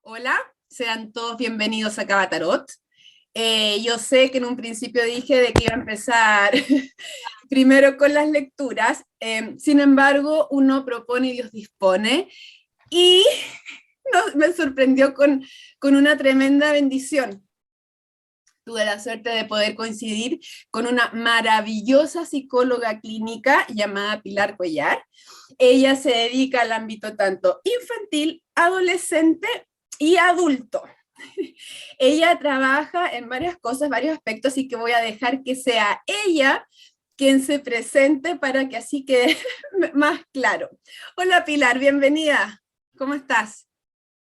Hola, sean todos bienvenidos a Cabatarot. Yo sé que en un principio dije de que iba a empezar primero con las lecturas, sin embargo, uno propone y Dios dispone, y me sorprendió con una tremenda bendición. Tuve la suerte de poder coincidir con una maravillosa psicóloga clínica llamada Pilar Cuellar. Ella se dedica al ámbito tanto infantil, adolescente y adulto. Ella trabaja en varias cosas, varios aspectos, y que voy a dejar que sea ella quien se presente para que así quede más claro. Hola Pilar, bienvenida. ¿Cómo estás?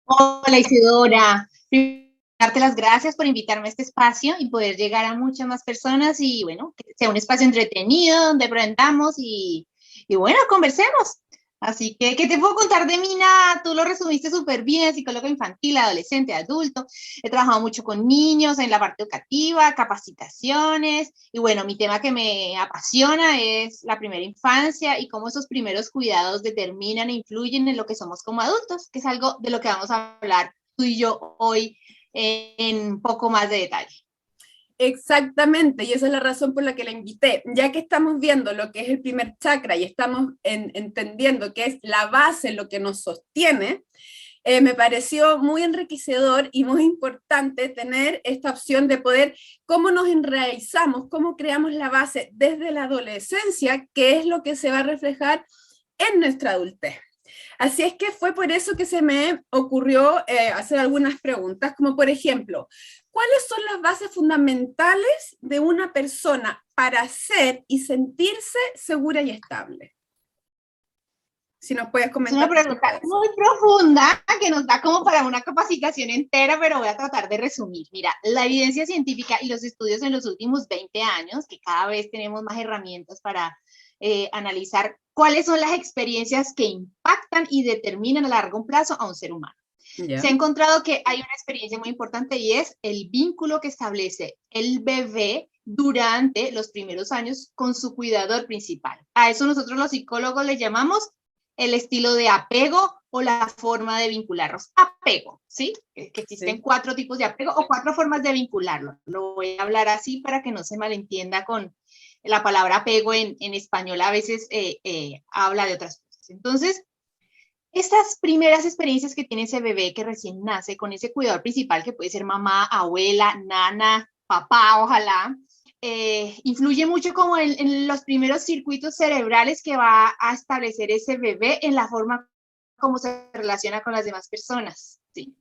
Hola Isidora, primero, darte las gracias por invitarme a este espacio y poder llegar a muchas más personas y bueno, que sea un espacio entretenido donde aprendamos y bueno, conversemos. Así que, ¿qué te puedo contar de mí? Nada, tú lo resumiste súper bien, psicóloga infantil, adolescente, adulto. He trabajado mucho con niños en la parte educativa, capacitaciones y bueno, mi tema que me apasiona es la primera infancia y cómo esos primeros cuidados determinan e influyen en lo que somos como adultos, que es algo de lo que vamos a hablar tú y yo hoy en un poco más de detalle. Exactamente, y esa es la razón por la que la invité. Ya que estamos viendo lo que es el primer chakra y estamos entendiendo que es la base, lo que nos sostiene, me pareció muy enriquecedor y muy importante tener esta opción de poder, cómo nos enraizamos, cómo creamos la base desde la adolescencia, que es lo que se va a reflejar en nuestra adultez. Así es que fue por eso que se me ocurrió hacer algunas preguntas, como por ejemplo, ¿cuáles son las bases fundamentales de una persona para ser y sentirse segura y estable? Si nos puedes Es una comentar un poco de pregunta eso. muy profunda que nos da como para una capacitación entera, pero voy a tratar de resumir. Mira, la evidencia científica y los estudios en los últimos 20 años, que cada vez tenemos más herramientas para analizar cuáles son las experiencias que impactan y determinan a largo plazo a un ser humano. Se Ya. ha encontrado que hay una experiencia muy importante y es el vínculo que establece el bebé durante los primeros años con su cuidador principal. A eso nosotros los psicólogos le llamamos el estilo de apego o la forma de vincularnos. Apego, ¿sí? Que existen Sí. 4 tipos de apego o 4 formas de vincularlo. Lo voy a hablar así para que no se malentienda con la palabra apego en español. A veces habla de otras cosas. Entonces, estas primeras experiencias que tiene ese bebé que recién nace con ese cuidador principal, que puede ser mamá, abuela, nana, papá, ojalá, influye mucho como en los primeros circuitos cerebrales que va a establecer ese bebé en la forma como se relaciona con las demás personas, ¿sí?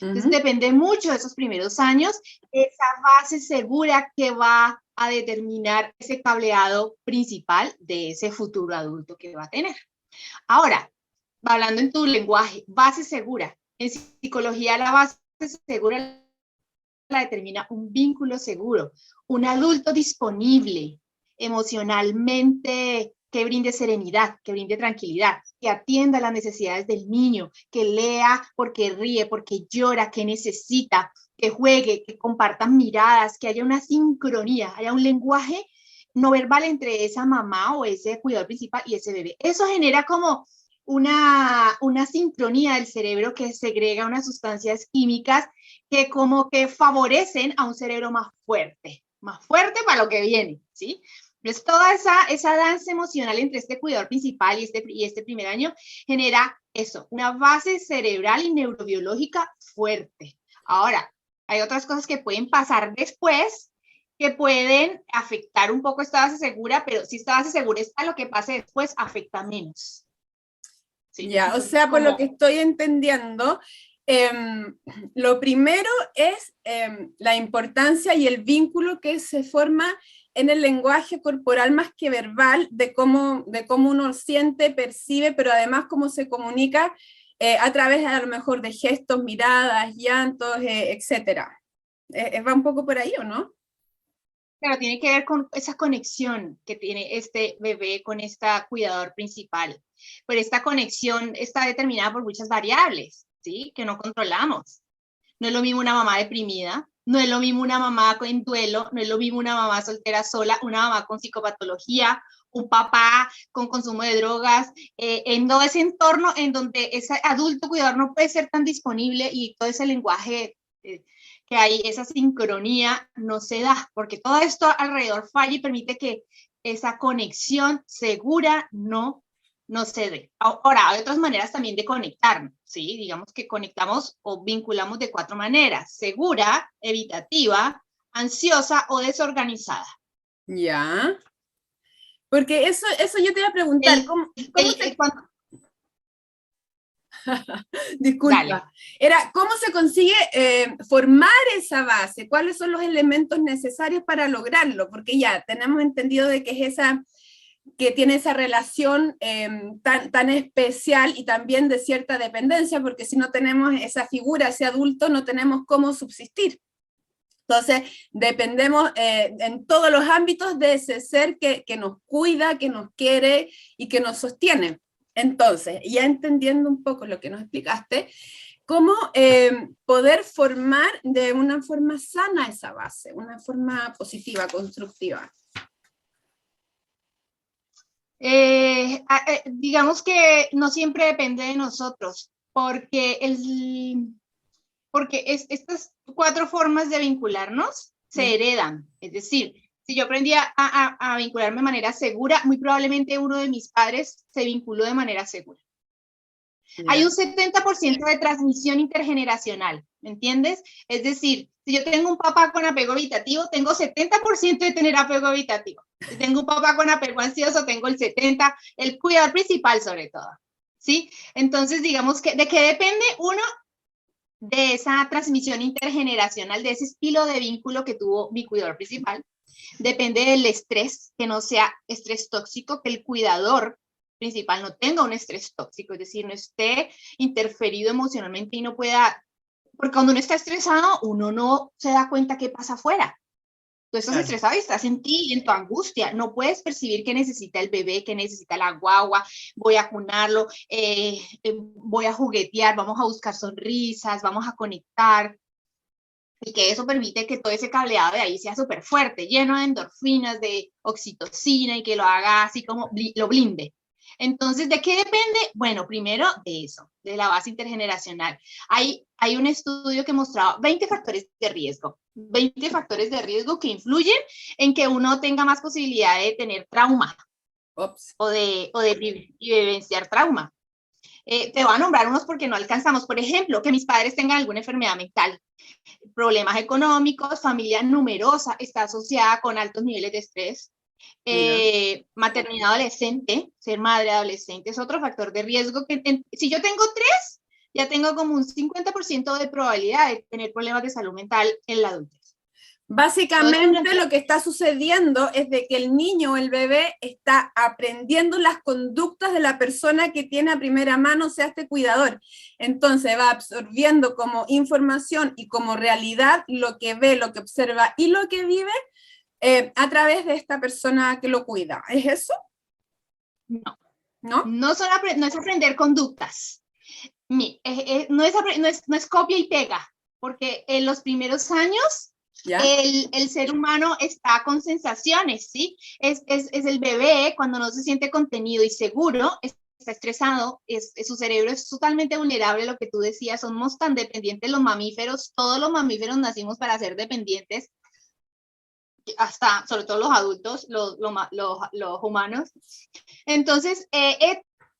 Entonces Ujú. depende mucho de esos primeros años, esa base segura que va a determinar ese cableado principal de ese futuro adulto que va a tener. Ahora, hablando en tu lenguaje, base segura. En psicología la base segura la determina un vínculo seguro, un adulto disponible emocionalmente, que brinde serenidad, que brinde tranquilidad, que atienda las necesidades del niño, que lea porque ríe, porque llora, que necesita, que juegue, que compartan miradas, que haya una sincronía, haya un lenguaje no verbal entre esa mamá o ese cuidador principal y ese bebé. Eso genera como una sincronía del cerebro que segrega unas sustancias químicas que como que favorecen a un cerebro más fuerte para lo que viene, ¿sí? Entonces, toda esa danza emocional entre este cuidador principal y este primer año genera eso, una base cerebral y neurobiológica fuerte. Ahora, hay otras cosas que pueden pasar después que pueden afectar un poco esta base segura, pero si esta base segura está, lo que pase después afecta menos. ¿Sí? Ya, o Entonces, sea, por lo como que estoy entendiendo, lo primero es la importancia y el vínculo que se forma en el lenguaje corporal más que verbal, de cómo uno siente, percibe, pero además cómo se comunica a través a lo mejor de gestos, miradas, llantos, etcétera. ¿Va un poco por ahí o no? Pero tiene que ver con esa conexión que tiene este bebé con esta cuidador principal. Pero esta conexión está determinada por muchas variables, ¿sí? Que no controlamos. No es lo mismo una mamá deprimida, no es lo mismo una mamá en duelo, no es lo mismo una mamá soltera sola, una mamá con psicopatología, un papá con consumo de drogas, en todo ese entorno en donde ese adulto cuidador no puede ser tan disponible y todo ese lenguaje que hay, esa sincronía no se da, porque todo esto alrededor falla y permite que esa conexión segura no se dé. Ahora, hay otras maneras también de conectarnos, ¿sí? Digamos que conectamos o vinculamos de 4 maneras: segura, evitativa, ansiosa o desorganizada. Ya. Porque eso yo te iba a preguntar, ¿cómo se... Cuando, dale. Disculpa, era cómo se consigue formar esa base, cuáles son los elementos necesarios para lograrlo, porque ya tenemos entendido de que es esa, que tiene esa relación tan especial y también de cierta dependencia, porque si no tenemos esa figura, ese adulto, no tenemos cómo subsistir. Entonces, dependemos en todos los ámbitos de ese ser que nos cuida, que nos quiere y que nos sostiene. Entonces, ya entendiendo un poco lo que nos explicaste, ¿cómo poder formar de una forma sana esa base, una forma positiva, constructiva? Digamos que no siempre depende de nosotros, porque estas 4 formas de vincularnos se heredan. Es decir, si yo aprendí a vincularme de manera segura, muy probablemente uno de mis padres se vinculó de manera segura. Yeah. Hay un 70% de transmisión intergeneracional, ¿me entiendes? Es decir, si yo tengo un papá con apego evitativo, tengo 70% de tener apego evitativo. Si tengo un papá con apego ansioso, tengo el 70%, el cuidador principal sobre todo, ¿sí? Entonces, digamos que, ¿de qué depende uno? De esa transmisión intergeneracional, de ese estilo de vínculo que tuvo mi cuidador principal. Depende del estrés, que no sea estrés tóxico, que el cuidador principal no tenga un estrés tóxico, es decir, no esté interferido emocionalmente y no pueda, porque cuando uno está estresado, uno no se da cuenta qué pasa afuera. Tú estás estresado y estás en ti y en tu angustia. No puedes percibir qué necesita el bebé, qué necesita la guagua. Voy a cunarlo, voy a juguetear, vamos a buscar sonrisas, vamos a conectar. Y que eso permite que todo ese cableado de ahí sea súper fuerte, lleno de endorfinas, de oxitocina y que lo haga así como lo blinde. Entonces, ¿de qué depende? Bueno, primero de eso, de la base intergeneracional. Hay un estudio que mostraba 20 factores de riesgo. 20 factores de riesgo que influyen en que uno tenga más posibilidad de tener trauma o de vivenciar trauma. Te voy a nombrar unos porque no alcanzamos. Por ejemplo, que mis padres tengan alguna enfermedad mental, problemas económicos, familia numerosa está asociada con altos niveles de estrés. Maternidad adolescente, ser madre adolescente es otro factor de riesgo que si yo tengo 3, ya tengo como un 50% de probabilidad de tener problemas de salud mental en la adultez. Básicamente lo que está sucediendo es de que el niño o el bebé está aprendiendo las conductas de la persona que tiene a primera mano, o sea, este cuidador. Entonces va absorbiendo como información y como realidad lo que ve, lo que observa y lo que vive a través de esta persona que lo cuida. ¿Es eso? No. ¿No? No es aprender conductas. No es copia y pega, porque en los primeros años el ser humano está con sensaciones, ¿sí? Es el bebé cuando no se siente contenido y seguro, está estresado, su cerebro es totalmente vulnerable, lo que tú decías, somos tan dependientes los mamíferos, todos los mamíferos nacimos para ser dependientes, hasta, sobre todo los adultos, los humanos. Entonces,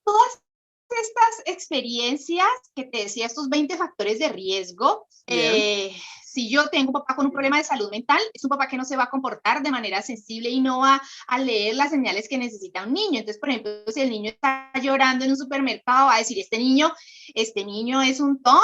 todas estas experiencias que te decía, estos 20 factores de riesgo, si yo tengo un papá con un problema de salud mental, es un papá que no se va a comportar de manera sensible y no va a leer las señales que necesita un niño. Entonces, por ejemplo, si el niño está llorando en un supermercado, va a decir, este niño es un tonto,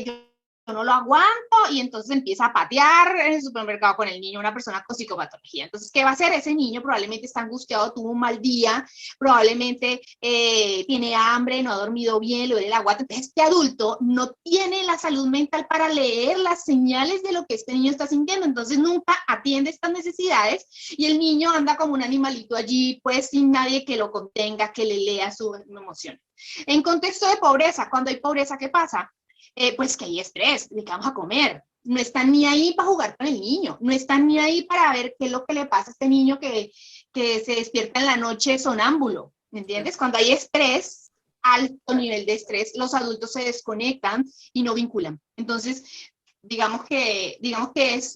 yo no lo aguanto, y entonces empieza a patear en el supermercado con el niño, una persona con psicopatología. Entonces, ¿qué va a hacer ese niño? Probablemente está angustiado, tuvo un mal día, probablemente tiene hambre, no ha dormido bien, le duele la guata. Entonces, este adulto no tiene la salud mental para leer las señales de lo que este niño está sintiendo, entonces nunca atiende estas necesidades, y el niño anda como un animalito allí, pues sin nadie que lo contenga, que le lea su emoción. En contexto de pobreza, cuando hay pobreza, ¿qué pasa? Pues que hay estrés, de que vamos a comer. No están ni ahí para jugar con el niño, no están ni ahí para ver qué es lo que le pasa a este niño que que se despierta en la noche sonámbulo, ¿me entiendes? Cuando hay estrés, alto nivel de estrés, los adultos se desconectan y no vinculan. Entonces,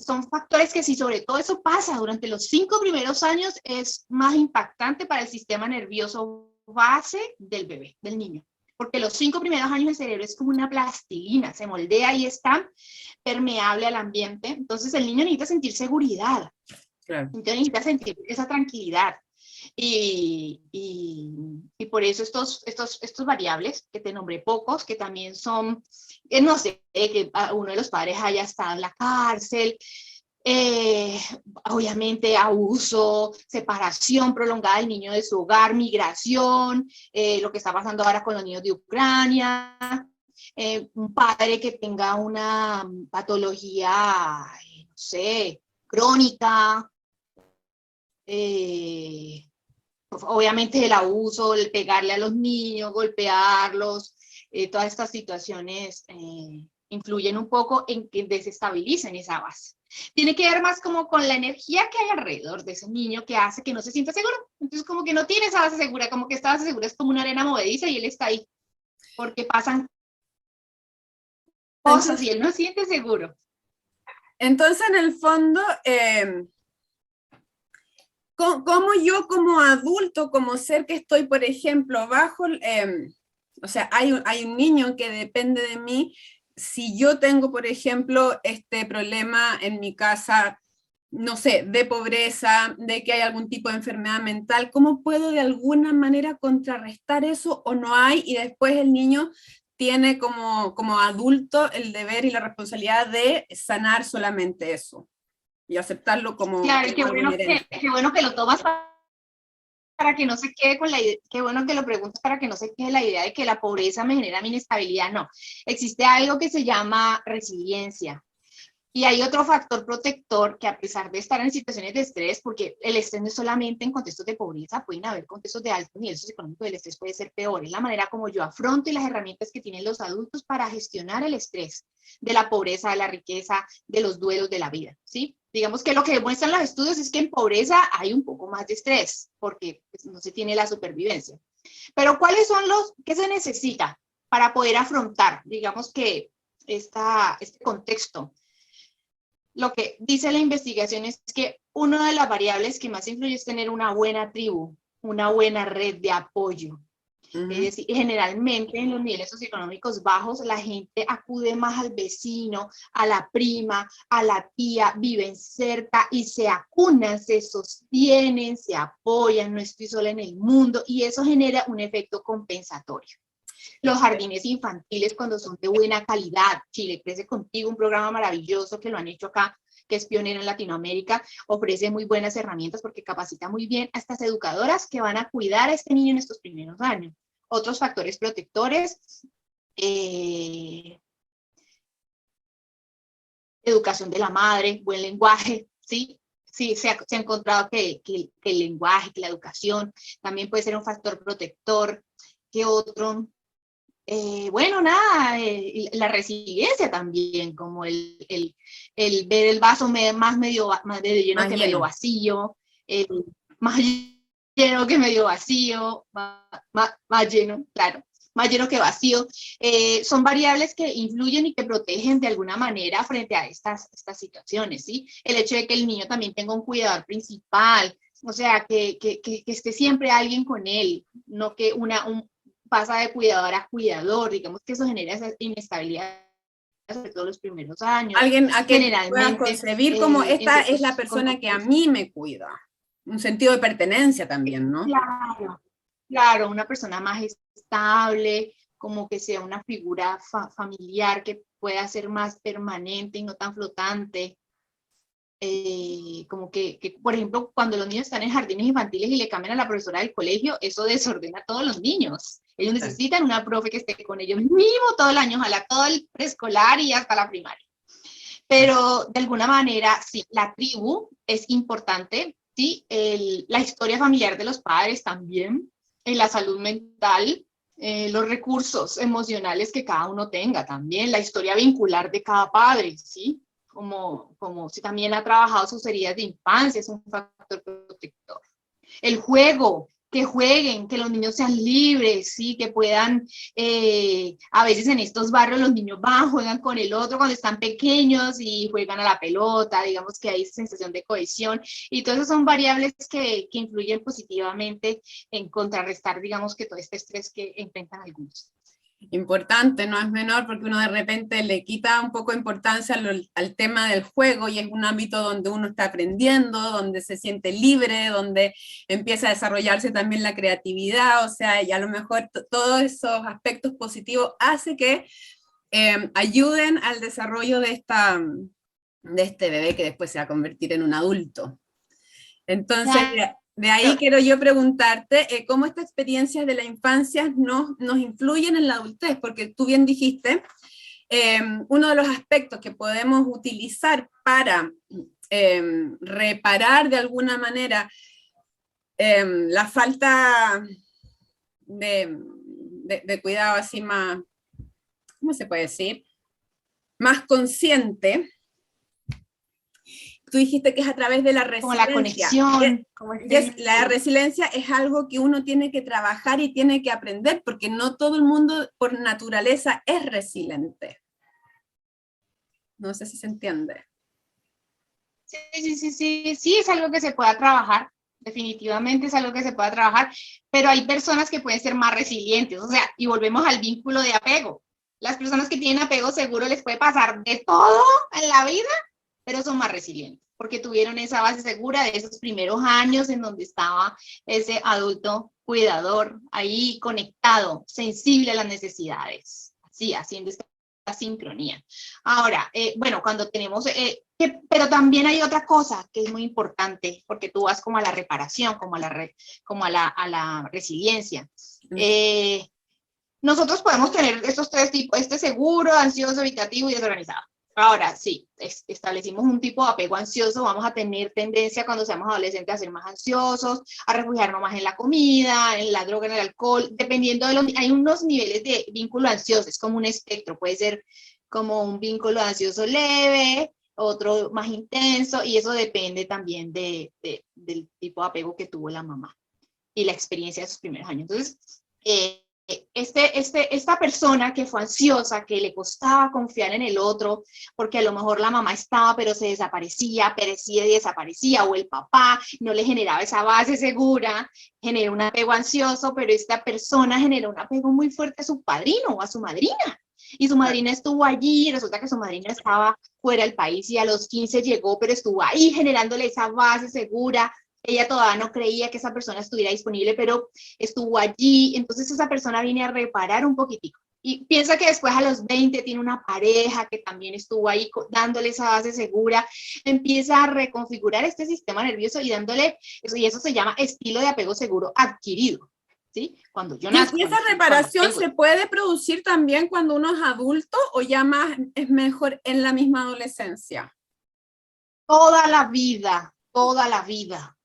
son factores que si sobre todo eso pasa durante los 5 primeros años, es más impactante para el sistema nervioso base del bebé, del niño. Porque los 5 primeros años el cerebro es como una plastilina, se moldea y está permeable al ambiente. Entonces el niño necesita sentir seguridad, Claro. entonces necesita sentir esa tranquilidad. Y por eso estos variables, que te nombré pocos, que también son, no sé, que uno de los padres haya estado en la cárcel, obviamente abuso, separación prolongada del niño de su hogar, migración, lo que está pasando ahora con los niños de Ucrania, un padre que tenga una patología, no sé, crónica, obviamente el abuso, el pegarle a los niños, golpearlos, todas estas situaciones influyen un poco en que desestabilicen esa base. Tiene que ver más como con la energía que hay alrededor de ese niño que hace que no se sienta seguro. Entonces como que no tiene esa base segura, como que esta base segura es como una arena movediza y él está ahí, porque pasan cosas y él no siente seguro. Entonces, en el fondo, ¿cómo yo como adulto, como ser que estoy, por ejemplo, bajo, o sea, hay un niño que depende de mí, si yo tengo, por ejemplo, este problema en mi casa, no sé, de pobreza, de que hay algún tipo de enfermedad mental, ¿cómo puedo de alguna manera contrarrestar eso o no hay? Y después el niño tiene como adulto el deber y la responsabilidad de sanar solamente eso y aceptarlo como, claro, y como algo inherente. qué bueno que lo tomas para que no se quede con la idea, qué bueno que lo preguntas para que no se quede la idea de que la pobreza me genera mi inestabilidad, no. Existe algo que se llama resiliencia. Y hay otro factor protector que a pesar de estar en situaciones de estrés, porque el estrés no es solamente en contextos de pobreza, pueden haber contextos de alto nivel socioeconómico, el estrés puede ser peor, es la manera como yo afronto y las herramientas que tienen los adultos para gestionar el estrés de la pobreza, de la riqueza, de los duelos de la vida, ¿sí? Digamos que lo que demuestran los estudios es que en pobreza hay un poco más de estrés, porque pues, no se tiene la supervivencia. Pero ¿cuáles son qué se necesita para poder afrontar, digamos que este contexto? Lo que dice la investigación es que una de las variables que más influye es tener una buena tribu, una buena red de apoyo. Es decir, generalmente en los niveles socioeconómicos bajos la gente acude más al vecino, a la prima, a la tía, viven cerca y se acunan, se sostienen, se apoyan, no estoy sola en el mundo y eso genera un efecto compensatorio. Los jardines infantiles cuando son de buena calidad, Chile Crece Contigo, un programa maravilloso que lo han hecho acá, que es pionero en Latinoamérica, ofrece muy buenas herramientas porque capacita muy bien a estas educadoras que van a cuidar a este niño en estos primeros años. Otros factores protectores, educación de la madre, buen lenguaje, ¿sí? Sí, se ha encontrado que el lenguaje, que la educación también puede ser un factor protector. ¿Qué otro? Bueno, nada, la resiliencia también, como el ver el vaso más medio lleno que medio vacío, más lleno que medio vacío, más lleno, claro, más lleno que vacío. Son variables que influyen y que protegen de alguna manera frente a estas situaciones, ¿sí? El hecho de que el niño también tenga un cuidador principal, o sea, que esté siempre alguien con él, no que pasa de cuidador a cuidador, digamos que eso genera esa inestabilidad sobre todo los primeros años. Alguien a quien puedas generalmente concebir como esta es la persona que a mí me cuida. Un sentido de pertenencia también, ¿no? Claro, una persona más estable, como que sea una figura familiar que pueda ser más permanente y no tan flotante. Como que, por ejemplo, cuando los niños están en jardines infantiles y le cambian a la profesora del colegio, eso desordena a todos los niños. Ellos necesitan una profe que esté con ellos mínimo todo el año, ojalá todo el preescolar y hasta la primaria. Pero de alguna manera, sí, la tribu es importante, ¿sí? La historia familiar de los padres también, la salud mental, los recursos emocionales que cada uno tenga también, la historia vincular de cada padre, ¿sí? Como si también ha trabajado sus heridas de infancia, es un factor protector. El juego, que jueguen, que los niños sean libres, ¿sí? Que puedan, a veces en estos barrios los niños van, juegan con el otro cuando están pequeños y juegan a la pelota, digamos que hay sensación de cohesión, y todas esas son variables que influyen positivamente en contrarrestar, digamos, que todo este estrés que enfrentan algunos. Importante, no es menor, porque uno de repente le quita un poco de importancia al tema del juego, y es un ámbito donde uno está aprendiendo, donde se siente libre, donde empieza a desarrollarse también la creatividad, o sea, y a lo mejor todos esos aspectos positivos hace que ayuden al desarrollo de este bebé que después se va a convertir en un adulto. Entonces, de ahí quiero yo preguntarte cómo estas experiencias de la infancia nos influyen en la adultez, porque tú bien dijiste, uno de los aspectos que podemos utilizar para reparar de alguna manera la falta de cuidado así más, ¿cómo se puede decir? Más consciente. Tú dijiste que es a través de la resiliencia. Como la conexión. La resiliencia es algo que uno tiene que trabajar y tiene que aprender, porque no todo el mundo por naturaleza es resiliente. No sé si se entiende. Sí, es algo que se pueda trabajar, definitivamente es algo que se pueda trabajar, pero hay personas que pueden ser más resilientes, o sea, y volvemos al vínculo de apego. Las personas que tienen apego seguro les puede pasar de todo en la vida, pero son más resilientes, porque tuvieron esa base segura de esos primeros años en donde estaba ese adulto cuidador, ahí conectado, sensible a las necesidades, así, haciendo esta sincronía. Ahora, bueno, cuando tenemos, pero también hay otra cosa que es muy importante, porque tú vas como a la reparación, como a la resiliencia. Nosotros podemos tener estos tres tipos, este seguro, ansioso, evitativo y desorganizado. Ahora, sí, establecimos un tipo de apego ansioso, vamos a tener tendencia cuando seamos adolescentes a ser más ansiosos, a refugiarnos más en la comida, en la droga, en el alcohol, dependiendo de hay unos niveles de vínculo ansioso, es como un espectro, puede ser como un vínculo ansioso leve, otro más intenso, y eso depende también del tipo de apego que tuvo la mamá y la experiencia de sus primeros años. Entonces, esta persona que fue ansiosa, que le costaba confiar en el otro, porque a lo mejor la mamá estaba, pero se desaparecía, perecía y desaparecía, o el papá no le generaba esa base segura, generó un apego ansioso, pero esta persona generó un apego muy fuerte a su padrino o a su madrina. Y su madrina estuvo allí, y resulta que su madrina estaba fuera del país y a los 15 llegó, pero estuvo ahí generándole esa base segura. Ella todavía no creía que esa persona estuviera disponible, pero estuvo allí, entonces esa persona viene a reparar un poquitico. Y piensa que después a los 20 tiene una pareja que también estuvo ahí dándole esa base segura, empieza a reconfigurar este sistema nervioso y dándole eso, y eso se llama estilo de apego seguro adquirido. ¿Sí? Cuando yo nazco. ¿Y esa reparación se puede producir también cuando uno es adulto o ya más es mejor en la misma adolescencia? Toda la vida, toda la vida.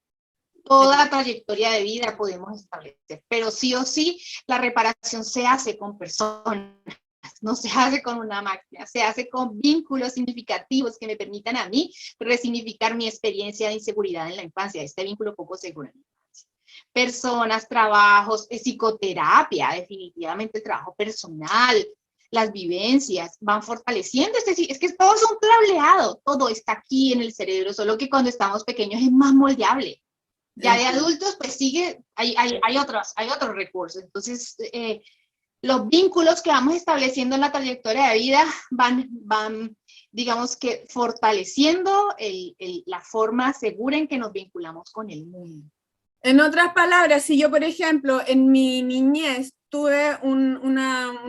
Toda la trayectoria de vida podemos establecer, pero sí o sí la reparación se hace con personas, no se hace con una máquina, se hace con vínculos significativos que me permitan a mí resignificar mi experiencia de inseguridad en la infancia, este vínculo poco seguro en la infancia. Personas, trabajos, psicoterapia, definitivamente el trabajo personal, las vivencias van fortaleciendo, es que todo es un cableado, todo está aquí en el cerebro, solo que cuando estamos pequeños es más moldeable. Ya de adultos, pues sigue, hay otros recursos. Entonces, los vínculos que vamos estableciendo en la trayectoria de vida van digamos que fortaleciendo la forma segura en que nos vinculamos con el mundo. En otras palabras, si yo, por ejemplo, en mi niñez tuve un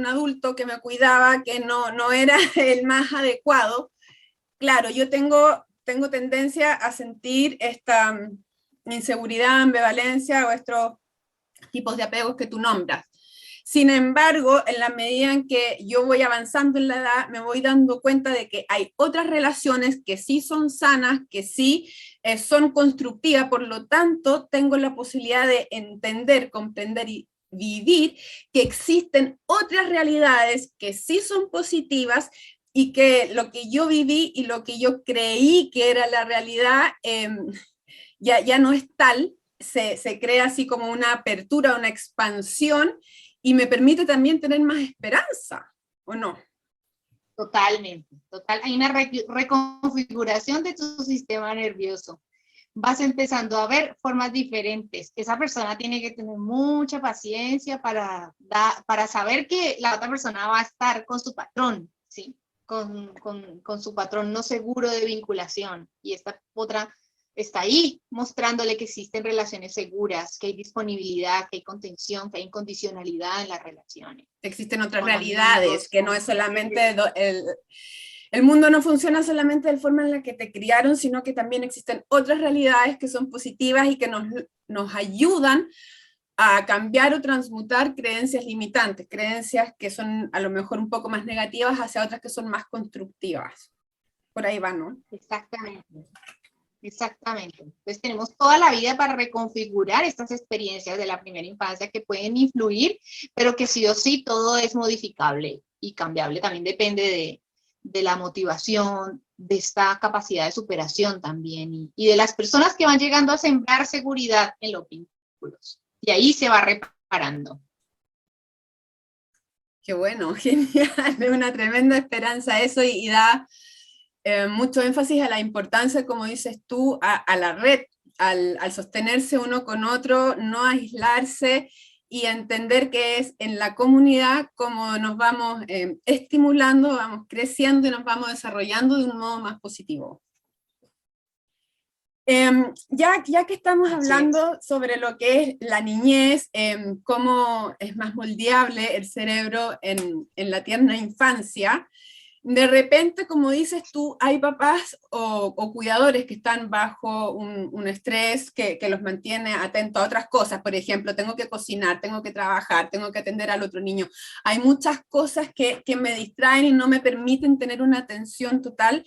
adulto que me cuidaba, que no era el más adecuado, claro, yo tengo tendencia a sentir esta inseguridad, ambivalencia o estos tipos de apegos que tú nombras. Sin embargo, en la medida en que yo voy avanzando en la edad, me voy dando cuenta de que hay otras relaciones que sí son sanas, que sí son constructivas, por lo tanto, tengo la posibilidad de entender, comprender y vivir que existen otras realidades que sí son positivas y que lo que yo viví y lo que yo creí que era la realidad ya no es tal, se crea así como una apertura, una expansión, y me permite también tener más esperanza, ¿o no? Totalmente, total. Hay una reconfiguración de tu sistema nervioso. Vas empezando a ver formas diferentes. Esa persona tiene que tener mucha paciencia para saber que la otra persona va a estar con su patrón, ¿sí? Con su patrón no seguro de vinculación. Y esta otra está ahí mostrándole que existen relaciones seguras, que hay disponibilidad, que hay contención, que hay incondicionalidad en las relaciones. Existen otras Con realidades, amigos, que no es solamente el mundo no funciona solamente de la forma en la que te criaron, sino que también existen otras realidades que son positivas y que nos ayudan a cambiar o transmutar creencias limitantes, creencias que son a lo mejor un poco más negativas hacia otras que son más constructivas. Por ahí va, ¿no? Exactamente. Exactamente. Entonces tenemos toda la vida para reconfigurar estas experiencias de la primera infancia que pueden influir, pero que sí o sí todo es modificable y cambiable. También depende de la motivación, de esta capacidad de superación también y de las personas que van llegando a sembrar seguridad en los vínculos. Y ahí se va reparando. Qué bueno, genial, es una tremenda esperanza eso y da mucho énfasis a la importancia, como dices tú, a la red, al sostenerse uno con otro, no aislarse y entender que es en la comunidad como nos vamos estimulando, vamos creciendo y nos vamos desarrollando de un modo más positivo. Ya que estamos hablando sobre lo que es la niñez, cómo es más moldeable el cerebro en la tierna infancia, de repente, como dices tú, hay papás o cuidadores que están bajo un estrés que los mantiene atentos a otras cosas. Por ejemplo, tengo que cocinar, tengo que trabajar, tengo que atender al otro niño. Hay muchas cosas que me distraen y no me permiten tener una atención total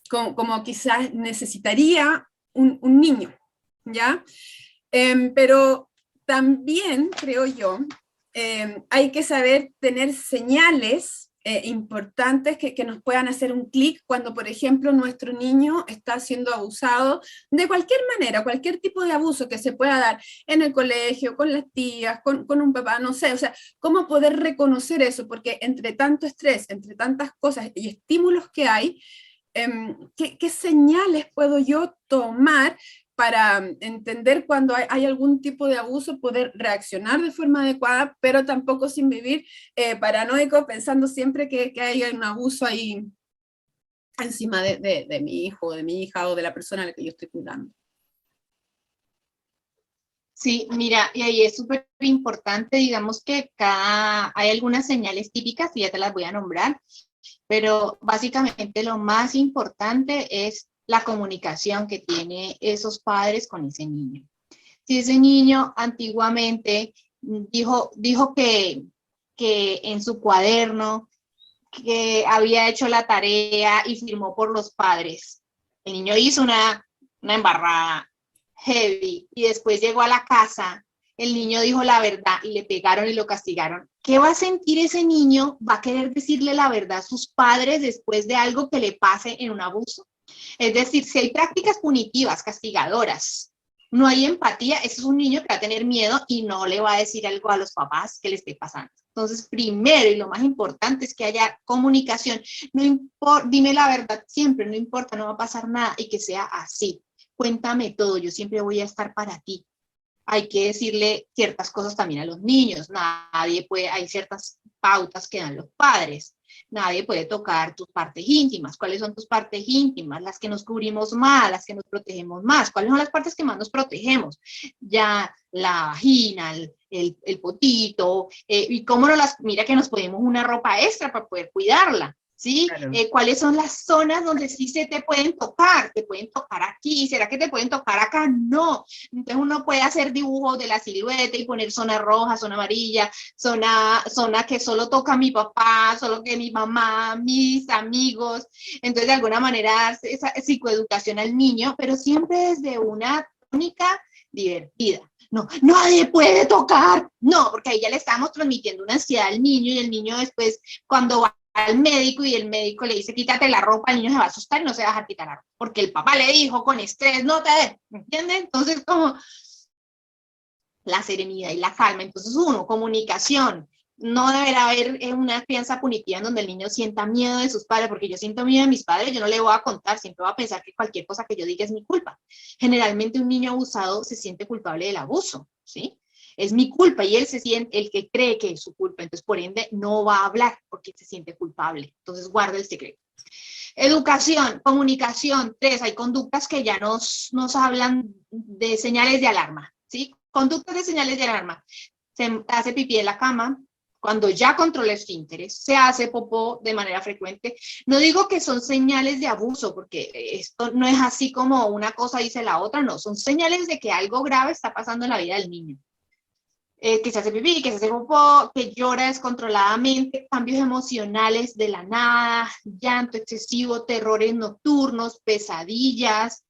como quizás necesitaría un niño, ¿ya? Pero también, creo yo, hay que saber tener señales importantes que nos puedan hacer un clic cuando, por ejemplo, nuestro niño está siendo abusado de cualquier manera, cualquier tipo de abuso que se pueda dar en el colegio, con las tías, con un papá, no sé, o sea, cómo poder reconocer eso, porque entre tanto estrés, entre tantas cosas y estímulos que hay, ¿qué señales puedo yo tomar para entender cuando hay algún tipo de abuso, poder reaccionar de forma adecuada, pero tampoco sin vivir paranoico, pensando siempre que hay un abuso ahí encima de mi hijo, de mi hija o de la persona a la que yo estoy cuidando? Sí, mira, y ahí es súper importante, digamos que hay algunas señales típicas, y ya te las voy a nombrar, pero básicamente lo más importante es la comunicación que tiene esos padres con ese niño. Si ese niño antiguamente dijo que en su cuaderno que había hecho la tarea y firmó por los padres, el niño hizo una embarrada heavy y después llegó a la casa, el niño dijo la verdad y le pegaron y lo castigaron. ¿Qué va a sentir ese niño? ¿Va a querer decirle la verdad a sus padres después de algo que le pase en un abuso? Es decir, si hay prácticas punitivas, castigadoras, no hay empatía, ese es un niño que va a tener miedo y no le va a decir algo a los papás que le esté pasando. Entonces, primero y lo más importante es que haya comunicación. No importa, dime la verdad siempre, no importa, no va a pasar nada y que sea así. Cuéntame todo, yo siempre voy a estar para ti. Hay que decirle ciertas cosas también a los niños. Nadie puede, hay ciertas pautas que dan los padres. Nadie puede tocar tus partes íntimas. ¿Cuáles son tus partes íntimas? Las que nos cubrimos más, las que nos protegemos más. ¿Cuáles son las partes que más nos protegemos? Ya la vagina, el potito, y cómo no las, mira que nos ponemos una ropa extra para poder cuidarla. ¿Sí? Claro. ¿Cuáles son las zonas donde sí se te pueden tocar? ¿Te pueden tocar aquí? ¿Será que te pueden tocar acá? No. Entonces uno puede hacer dibujos de la silueta y poner zona roja, zona amarilla, zona que solo toca mi papá, solo que mi mamá, mis amigos. Entonces de alguna manera hace esa psicoeducación al niño, pero siempre desde una tónica divertida. No, nadie puede tocar. No, porque ahí ya le estamos transmitiendo una ansiedad al niño y el niño después cuando va al médico y el médico le dice quítate la ropa, el niño se va a asustar y no se va a dejar quitar la ropa, porque el papá le dijo con estrés, no te, ¿me entiendes? Entonces como la serenidad y la calma. Entonces, uno, comunicación. No deberá haber una crianza punitiva en donde el niño sienta miedo de sus padres, porque yo siento miedo de mis padres, yo no le voy a contar, siempre va a pensar que cualquier cosa que yo diga es mi culpa. Generalmente un niño abusado se siente culpable del abuso, ¿sí? Es mi culpa y él se siente, el que cree que es su culpa, entonces por ende no va a hablar porque se siente culpable, entonces guarda el secreto. Educación, comunicación. 3, hay conductas que ya nos hablan de señales de alarma, ¿sí? Conductas de señales de alarma. Se hace pipí en la cama, cuando ya controla esfínteres, se hace popó de manera frecuente. No digo que son señales de abuso, porque esto no es así como una cosa dice la otra, no, son señales de que algo grave está pasando en la vida del niño. Que se hace pipí, que se hace popó, que llora descontroladamente, cambios emocionales de la nada, llanto excesivo, terrores nocturnos, pesadillas.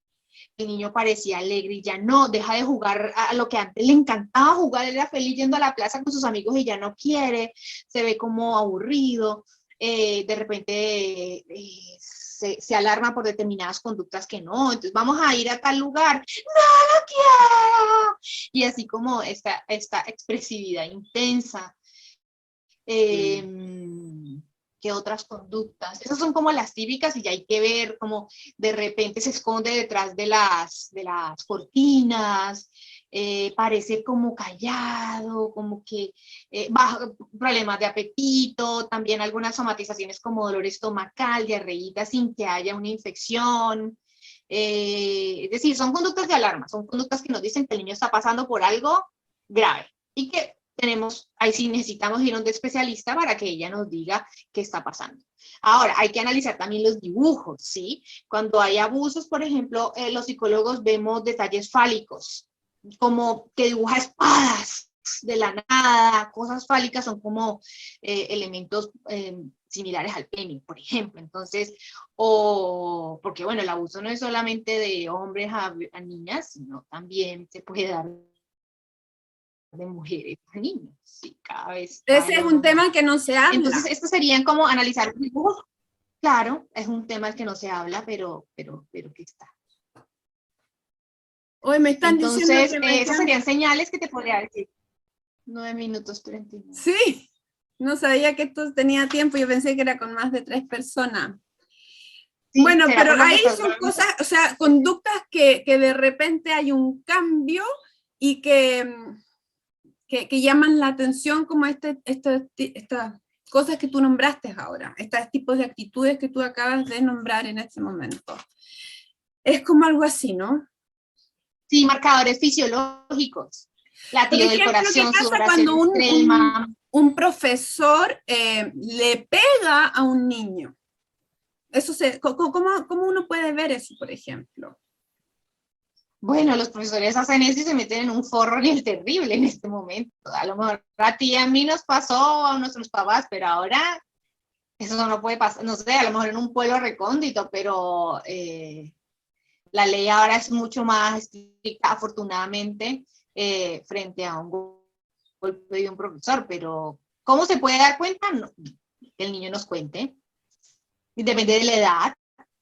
El niño parecía alegre y ya no, deja de jugar a lo que antes le encantaba jugar, él era feliz yendo a la plaza con sus amigos y ya no quiere, se ve como aburrido, de repente se alarma por determinadas conductas que no, entonces vamos a ir a tal lugar, no lo quiero, y así como esta expresividad intensa. ¿Qué otras conductas? Esas son como las típicas y ya hay que ver cómo de repente se esconde detrás de las cortinas, parece como callado, como que bajo, problemas de apetito, también algunas somatizaciones como dolor estomacal, diarreíta sin que haya una infección. Es decir, son conductas de alarma, son conductas que nos dicen que el niño está pasando por algo grave y que ahí sí necesitamos ir a un especialista para que ella nos diga qué está pasando. Ahora, hay que analizar también los dibujos, ¿sí? Cuando hay abusos, por ejemplo, los psicólogos vemos detalles fálicos, como que dibuja espadas de la nada, cosas fálicas son como elementos similares al pene, por ejemplo. Entonces, porque bueno, el abuso no es solamente de hombres a niñas, sino también se puede dar de mujeres a niños, sí, cada vez. Ese es un tema que no se habla. Entonces, estos serían como analizar los dibujos. Claro, es un tema del que no se habla, pero que está. Hoy me están Entonces, diciendo que esas serían señales que te podría decir. 9 minutos 39. Sí, no sabía que esto tenía tiempo, yo pensé que era con más de 3 personas. Sí, bueno, pero ahí son cosas, o sea, conductas que de repente hay un cambio y que llaman la atención como estas cosas que tú nombraste ahora, estos tipos de actitudes que tú acabas de nombrar en este momento. Es como algo así, ¿no? Sí, marcadores fisiológicos. Latido del corazón, ¿qué pasa cuando un profesor le pega a un niño? Eso ¿cómo uno puede ver eso, por ejemplo? Bueno, los profesores hacen eso y se meten en un forro ni el terrible en este momento. A lo mejor a ti y a mí nos pasó, a nuestros papás, pero ahora eso no puede pasar. No sé, a lo mejor en un pueblo recóndito, pero la ley ahora es mucho más estricta, afortunadamente, frente a un golpe de un profesor. Pero, ¿cómo se puede dar cuenta? No, que el niño nos cuente. Depende de la edad.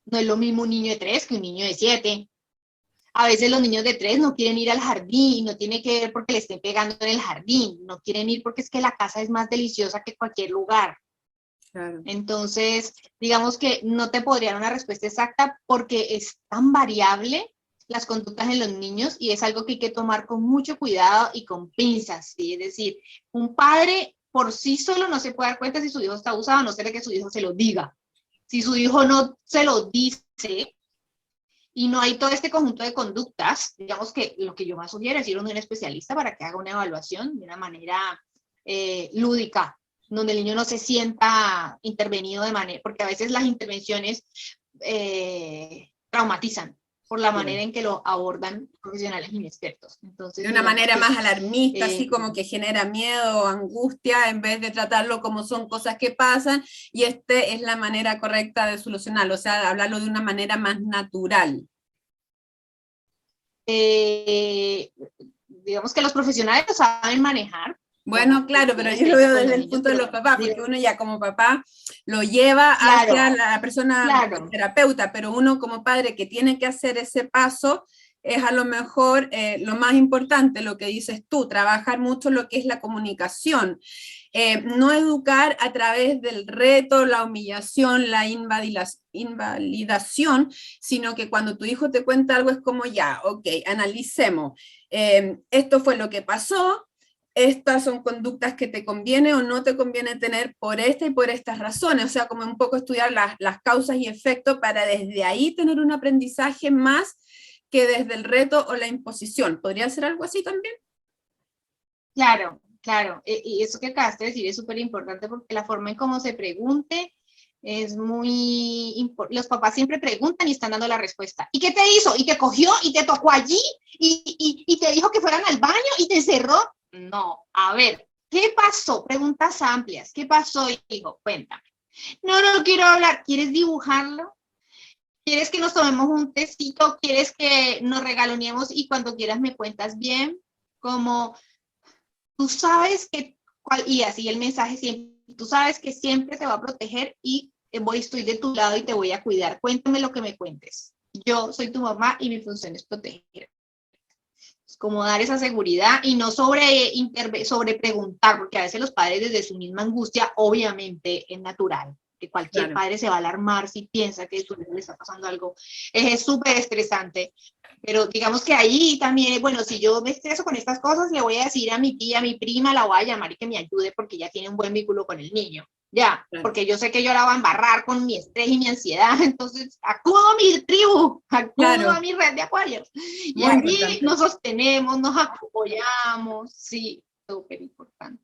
No es lo mismo un niño de 3 que un niño de 7. A veces los niños de 3 no quieren ir al jardín, no tiene que ver porque le estén pegando en el jardín, no quieren ir porque es que la casa es más deliciosa que cualquier lugar. Claro. Entonces, digamos que no te podría dar una respuesta exacta porque es tan variable las conductas en los niños y es algo que hay que tomar con mucho cuidado y con pinzas, ¿sí? Es decir, un padre por sí solo no se puede dar cuenta si su hijo está abusado, a no ser que su hijo se lo diga. Si su hijo no se lo dice, y no hay todo este conjunto de conductas, digamos que lo que yo más sugiero es ir a un especialista para que haga una evaluación de una manera lúdica, donde el niño no se sienta intervenido de manera, porque a veces las intervenciones traumatizan por la manera en que lo abordan profesionales inexpertos. Entonces, de una manera más alarmista, así como que genera miedo o angustia, en vez de tratarlo como son cosas que pasan, y es la manera correcta de solucionarlo, o sea, hablarlo de una manera más natural. Digamos que los profesionales lo saben manejar. Bueno, claro, pero yo lo veo desde el punto de los papás, porque uno ya como papá lo lleva hacia la persona terapeuta, pero uno como padre que tiene que hacer ese paso, es a lo mejor lo más importante, lo que dices tú, trabajar mucho lo que es la comunicación. No educar a través del reto, la humillación, la invalidación, sino que cuando tu hijo te cuenta algo es como ya, ok, analicemos. Esto fue lo que pasó, estas son conductas que te conviene o no te conviene tener por esta y por estas razones, o sea, como un poco estudiar las causas y efectos para desde ahí tener un aprendizaje más que desde el reto o la imposición. ¿Podría ser algo así también? Claro, claro. Y eso que acabaste de decir es súper importante porque la forma en cómo se pregunte es muy importante. Los papás siempre preguntan y están dando la respuesta. ¿Y qué te hizo? ¿Y te cogió? ¿Y te tocó allí? ¿Y te dijo que fueran al baño? ¿Y te cerró? No, a ver, ¿qué pasó? Preguntas amplias. ¿Qué pasó, hijo? Cuéntame. No, no quiero hablar. ¿Quieres dibujarlo? ¿Quieres que nos tomemos un tecito? ¿Quieres que nos regaloneemos y cuando quieras me cuentas bien? Como tú sabes que, y así el mensaje siempre, tú sabes que siempre te va a proteger y estoy de tu lado y te voy a cuidar. Cuéntame lo que me cuentes. Yo soy tu mamá y mi función es proteger. Es como dar esa seguridad y no sobre preguntar, porque a veces los padres desde su misma angustia, obviamente es natural, que cualquier Claro. padre se va a alarmar si piensa que a su hijo le está pasando algo. Es súper estresante. Pero digamos que ahí también, bueno, si yo me estreso con estas cosas, le voy a decir a mi tía, a mi prima, la voy a llamar y que me ayude porque ya tiene un buen vínculo con el niño. Ya, Claro. porque yo sé que yo la voy a embarrar con mi estrés y mi ansiedad, entonces acudo a mi tribu, acudo Claro. a mi red de acuarios. Y Muy allí importante. nos sostenemos, nos apoyamos, sí, súper importante.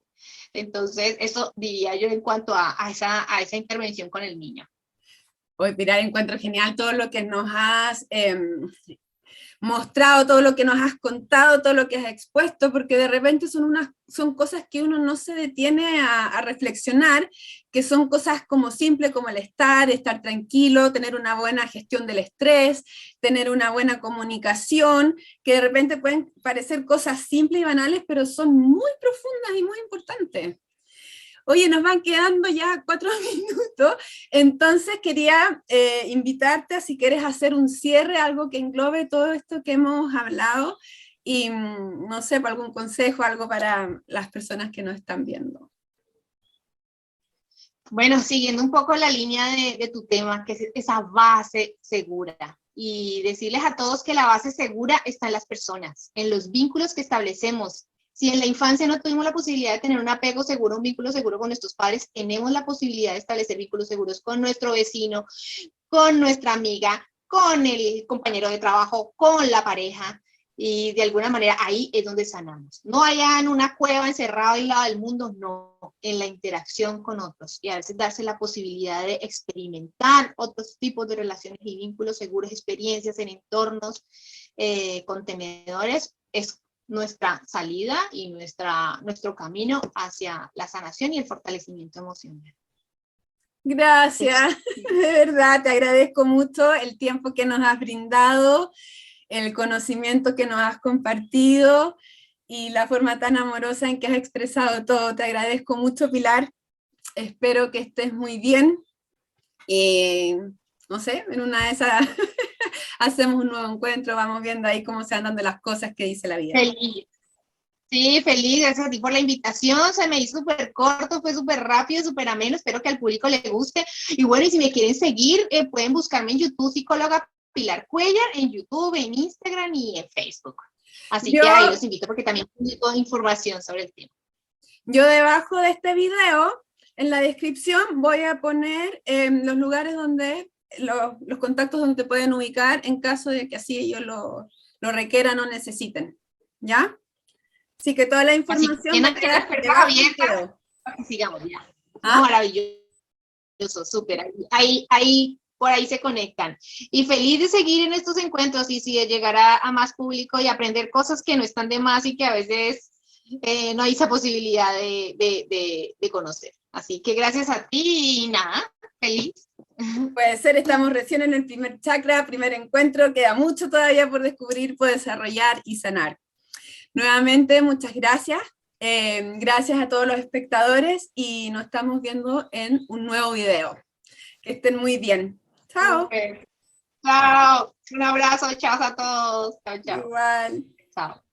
Entonces, eso diría yo en cuanto a esa intervención con el niño. Hoy, Pilar, encuentro genial todo lo que nos has mostrado, todo lo que nos has contado, todo lo que has expuesto, porque de repente son cosas que uno no se detiene a reflexionar, que son cosas como simples, como el estar tranquilo, tener una buena gestión del estrés, tener una buena comunicación, que de repente pueden parecer cosas simples y banales, pero son muy profundas y muy importantes. Oye, nos van quedando ya 4 minutos, entonces quería invitarte a si quieres hacer un cierre, algo que englobe todo esto que hemos hablado y no sé, algún consejo, algo para las personas que nos están viendo. Bueno, siguiendo un poco la línea de tu tema, que es esa base segura. Y decirles a todos que la base segura está en las personas, en los vínculos que establecemos. Si en la infancia no tuvimos la posibilidad de tener un apego seguro, un vínculo seguro con nuestros padres, tenemos la posibilidad de establecer vínculos seguros con nuestro vecino, con nuestra amiga, con el compañero de trabajo, con la pareja. Y de alguna manera ahí es donde sanamos. No allá en una cueva encerrado aislado del mundo, no, en la interacción con otros. Y a veces darse la posibilidad de experimentar otros tipos de relaciones y vínculos seguros, experiencias en entornos contenedores, es nuestra salida y nuestro camino hacia la sanación y el fortalecimiento emocional. Gracias, de verdad, te agradezco mucho el tiempo que nos has brindado, el conocimiento que nos has compartido y la forma tan amorosa en que has expresado todo. Te agradezco mucho, Pilar. Espero que estés muy bien. No sé, en una de esas hacemos un nuevo encuentro, vamos viendo ahí cómo se van dando las cosas que dice la vida. Feliz. Sí, feliz, gracias a ti por la invitación, se me hizo súper corto, fue súper rápido, súper ameno, espero que al público le guste. Y bueno, y si me quieren seguir, pueden buscarme en YouTube, psicóloga Pilar Cuellar, en YouTube, en Instagram y en Facebook. Así que ahí los invito porque también publico información sobre el tema. Yo debajo de este video, en la descripción, voy a poner los lugares donde, los contactos donde te pueden ubicar en caso de que así ellos lo requieran o necesiten, ¿ya? Así que toda la información va a quedar debajo del video. Sigamos ya. ¿Ah? Maravilloso, súper. Ahí, por ahí se conectan. Y feliz de seguir en estos encuentros y si de llegar a más público y aprender cosas que no están de más y que a veces no hay esa posibilidad de conocer. Así que gracias a ti y nada, feliz. Puede ser, estamos recién en el primer chakra, primer encuentro, queda mucho todavía por descubrir, por desarrollar y sanar. Nuevamente, muchas gracias. Gracias a todos los espectadores y nos estamos viendo en un nuevo video. Que estén muy bien. Chao. Okay. Chao. Un abrazo, chao a todos. Chao, chao. Igual. Chao.